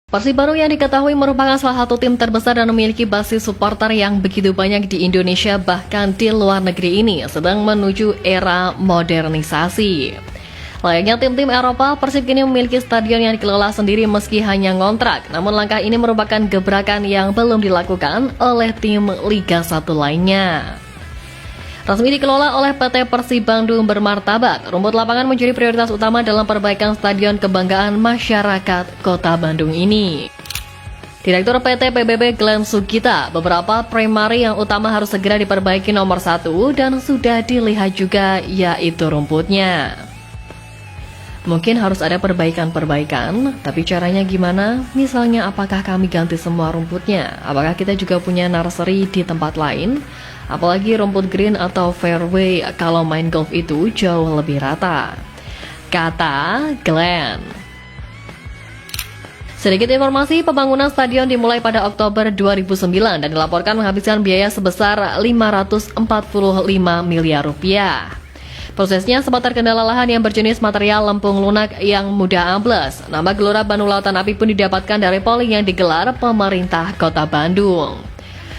Persib Bandung yang diketahui merupakan salah satu tim terbesar dan memiliki basis supporter yang begitu banyak di Indonesia bahkan di luar negeri ini sedang menuju era modernisasi. Layaknya tim-tim Eropa, Persib kini memiliki stadion yang dikelola sendiri meski hanya ngontrak. Namun langkah ini merupakan gebrakan yang belum dilakukan oleh tim Liga 1 lainnya. Resmi dikelola oleh PT Persib Bandung Bermartabat, rumput lapangan menjadi prioritas utama dalam perbaikan Stadion Kebanggaan Masyarakat Kota Bandung ini. Direktur PT PBB Glenn Sugita, beberapa primary yang utama harus segera diperbaiki nomor 1 dan sudah dilihat juga yaitu rumputnya. Mungkin harus ada perbaikan-perbaikan, tapi caranya gimana? Misalnya apakah kami ganti semua rumputnya? Apakah kita juga punya nursery di tempat lain? Apalagi rumput green atau fairway kalau main golf itu jauh lebih rata, kata Glenn. Sedikit informasi, pembangunan stadion dimulai pada Oktober 2009 dan dilaporkan menghabiskan biaya sebesar 545 miliar rupiah. Prosesnya sempat terkendala lahan yang berjenis material lempung lunak yang mudah ambles. Nama Gelora Bandung Lautan Api pun didapatkan dari polling yang digelar pemerintah Kota Bandung.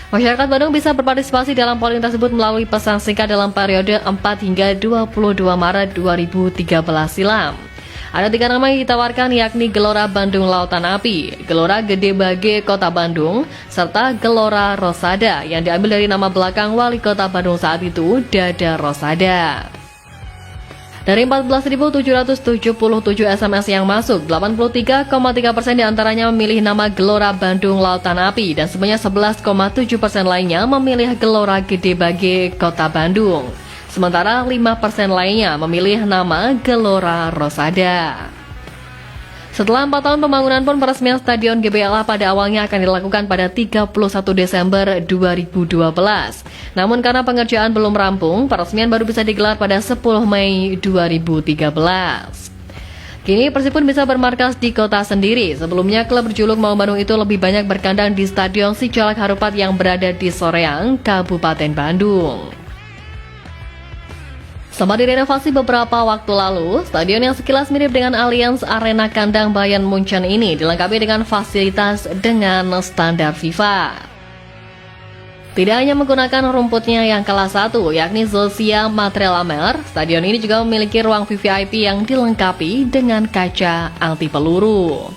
Masyarakat Bandung bisa berpartisipasi dalam polling tersebut melalui pesan singkat dalam periode 4 hingga 22 Maret 2013 silam. Ada 3 nama yang ditawarkan yakni Gelora Bandung Lautan Api, Gelora Gede Bage Kota Bandung, serta Gelora Rosada yang diambil dari nama belakang wali kota Bandung saat itu, Dada Rosada. Dari 14.777 SMS yang masuk, 83,3% diantaranya memilih nama Gelora Bandung Lautan Api dan sebanyak 11,7% lainnya memilih Gelora Gede Bage Kota Bandung. Sementara 5% lainnya memilih nama Gelora Rosada. Setelah 4 tahun pembangunan pun peresmian Stadion GBLA pada awalnya akan dilakukan pada 31 Desember 2012. Namun karena pengerjaan belum rampung, peresmian baru bisa digelar pada 10 Mei 2013. Kini Persib pun bisa bermarkas di kota sendiri. Sebelumnya klub berjuluk Maung Bandung itu lebih banyak berkandang di Stadion Sijalak Harupat yang berada di Soreang, Kabupaten Bandung. Sempat direnovasi beberapa waktu lalu, stadion yang sekilas mirip dengan Allianz Arena kandang Bayern Munchen ini dilengkapi dengan fasilitas dengan standar FIFA. Tidak hanya menggunakan rumputnya yang kelas 1, yakni Zosia Matrelamer, stadion ini juga memiliki ruang VVIP yang dilengkapi dengan kaca anti peluru.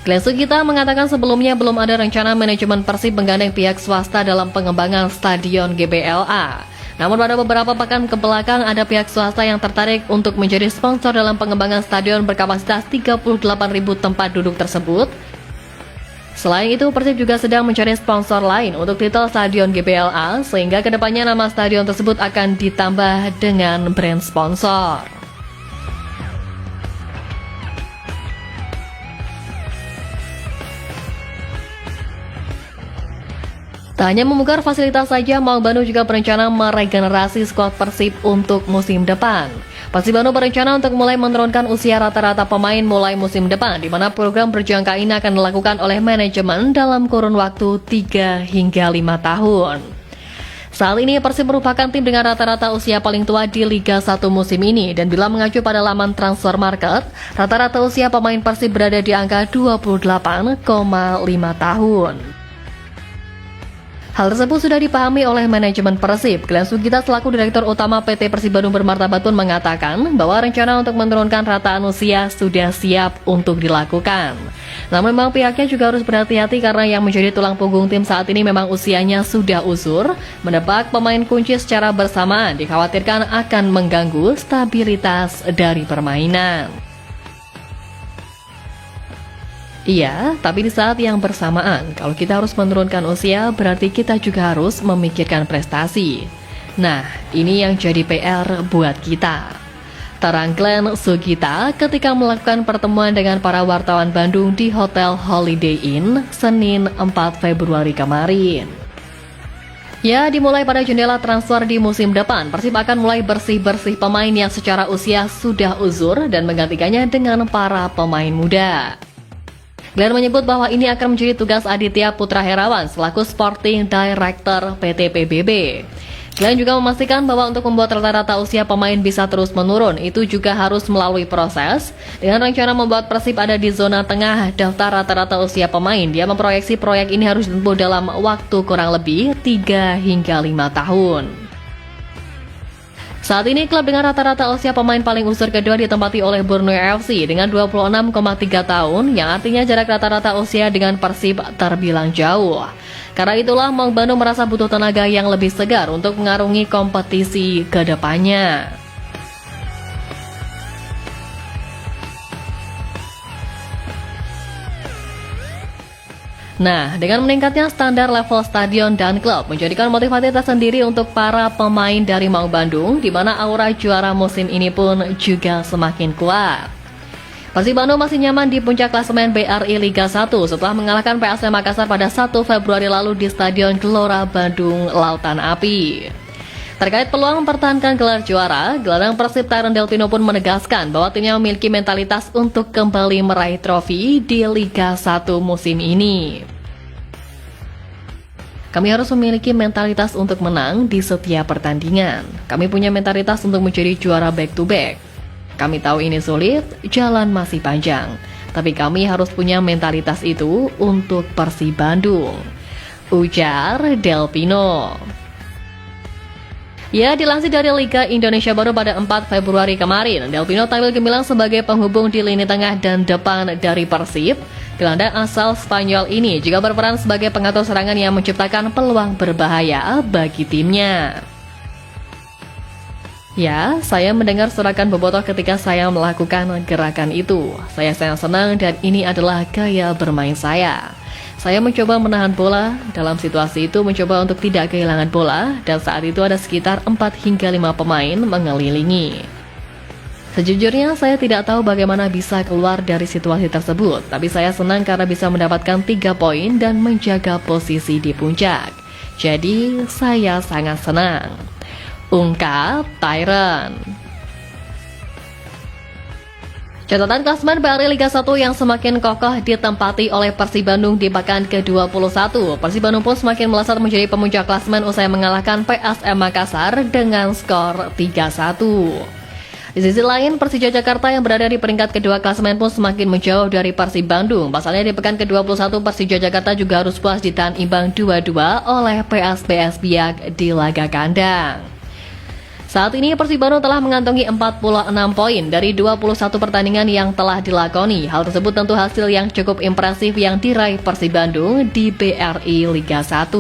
Glenn Sugita mengatakan sebelumnya belum ada rencana manajemen Persib menggandeng pihak swasta dalam pengembangan Stadion GBLA. Namun pada beberapa pekan kebelakang ada pihak swasta yang tertarik untuk menjadi sponsor dalam pengembangan stadion berkapasitas 38.000 tempat duduk tersebut. Selain itu, Persib juga sedang mencari sponsor lain untuk titel Stadion GBLA sehingga kedepannya nama stadion tersebut akan ditambah dengan brand sponsor. Tak hanya membuka fasilitas saja, Maung Bandung juga berencana meregenerasi skuad Persib untuk musim depan. Persib Bandung berencana untuk mulai menurunkan usia rata-rata pemain mulai musim depan, di mana program berjangka ini akan dilakukan oleh manajemen dalam kurun waktu 3 hingga 5 tahun. Saat ini Persib merupakan tim dengan rata-rata usia paling tua di Liga 1 musim ini, dan bila mengacu pada laman transfer market, rata-rata usia pemain Persib berada di angka 28,5 tahun. Hal tersebut sudah dipahami oleh manajemen Persib. Glenn Sugita selaku Direktur Utama PT Persib Bandung Bermartabat pun mengatakan bahwa rencana untuk menurunkan rataan usia sudah siap untuk dilakukan. Namun memang pihaknya juga harus berhati-hati karena yang menjadi tulang punggung tim saat ini memang usianya sudah usur. Menebak pemain kunci secara bersamaan dikhawatirkan akan mengganggu stabilitas dari permainan. Iya, tapi di saat yang bersamaan, kalau kita harus menurunkan usia, berarti kita juga harus memikirkan prestasi. Nah, ini yang jadi PR buat kita. Terang Glenn Sugita ketika melakukan pertemuan dengan para wartawan Bandung di Hotel Holiday Inn, Senin 4 Februari kemarin. Ya, dimulai pada jendela transfer di musim depan, Persib akan mulai bersih-bersih pemain yang secara usia sudah uzur dan menggantikannya dengan para pemain muda. Glenn menyebut bahwa ini akan menjadi tugas Aditya Putra Herawan selaku Sporting Director PT PBB. Selain juga memastikan bahwa untuk membuat rata-rata usia pemain bisa terus menurun, itu juga harus melalui proses. Dengan rencana membuat Persib ada di zona tengah daftar rata-rata usia pemain, dia memproyeksi proyek ini harus ditempuh dalam waktu kurang lebih 3 hingga 5 tahun. Saat ini klub dengan rata-rata usia pemain paling usur kedua ditempati oleh Borneo FC dengan 26,3 tahun, yang artinya jarak rata-rata usia dengan Persib terbilang jauh. Karena itulah Maung Bandung merasa butuh tenaga yang lebih segar untuk mengarungi kompetisi ke depannya. Nah, dengan meningkatnya standar level stadion dan klub menjadikan motivasi tersendiri untuk para pemain dari Maung Bandung, di mana aura juara musim ini pun juga semakin kuat. Persib Bandung masih nyaman di puncak klasemen BRI Liga 1 setelah mengalahkan PSM Makassar pada 1 Februari lalu di Stadion Gelora Bandung Lautan Api. Terkait peluang mempertahankan gelar juara, gelandang Persib Tyron Delpino pun menegaskan bahwa timnya memiliki mentalitas untuk kembali meraih trofi di Liga 1 musim ini. Kami harus memiliki mentalitas untuk menang di setiap pertandingan. Kami punya mentalitas untuk menjadi juara back-to-back. Kami tahu ini sulit, jalan masih panjang. Tapi kami harus punya mentalitas itu untuk Persib Bandung, ujar Delpino. Ya, dilansir dari Liga Indonesia baru pada 4 Februari kemarin, Delpino tampil gemilang sebagai penghubung di lini tengah dan depan dari Persib. Gelandang asal Spanyol ini juga berperan sebagai pengatur serangan yang menciptakan peluang berbahaya bagi timnya. Ya, saya mendengar sorakan bobotoh ketika saya melakukan gerakan itu. Saya sangat senang dan ini adalah gaya bermain saya. Saya mencoba menahan bola, dalam situasi itu mencoba untuk tidak kehilangan bola, dan saat itu ada sekitar 4 hingga 5 pemain mengelilingi. Sejujurnya saya tidak tahu bagaimana bisa keluar dari situasi tersebut, tapi saya senang karena bisa mendapatkan 3 poin dan menjaga posisi di puncak. Jadi, saya sangat senang, ungkap Tyron. Catatan klasemen BRI Liga 1 yang semakin kokoh ditempati oleh Persib Bandung di pekan ke-21. Persib Bandung pun semakin melesat menjadi pemuncak klasemen usai mengalahkan PSM Makassar dengan skor 3-1. Di sisi lain, Persija Jakarta yang berada di peringkat kedua klasemen pun semakin menjauh dari Persib Bandung. Pasalnya di pekan ke-21, Persija Jakarta juga harus puas ditahan imbang 2-2 oleh PSBS Biak di laga kandang. Saat ini Persib Bandung telah mengantongi 46 poin dari 21 pertandingan yang telah dilakoni. Hal tersebut tentu hasil yang cukup impresif yang diraih Persib Bandung di BRI Liga 1.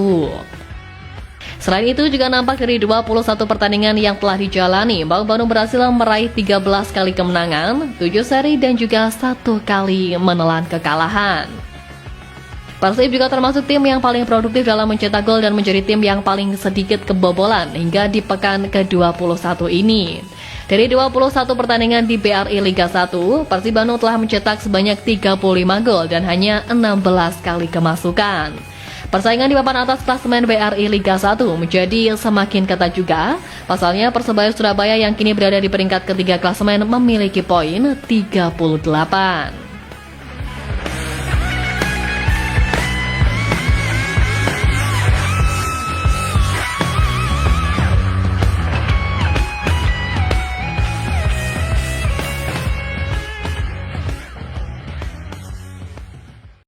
Selain itu juga nampak dari 21 pertandingan yang telah dijalani, Maung Bandung berhasil meraih 13 kali kemenangan, 7 seri dan juga 1 kali menelan kekalahan. Persib juga termasuk tim yang paling produktif dalam mencetak gol dan menjadi tim yang paling sedikit kebobolan hingga di pekan ke-21 ini. Dari 21 pertandingan di BRI Liga 1, Persib Bandung telah mencetak sebanyak 35 gol dan hanya 16 kali kemasukan. Persaingan di papan atas klasemen BRI Liga 1 menjadi semakin ketat juga. Pasalnya Persebaya Surabaya yang kini berada di peringkat ketiga klasemen memiliki poin 38.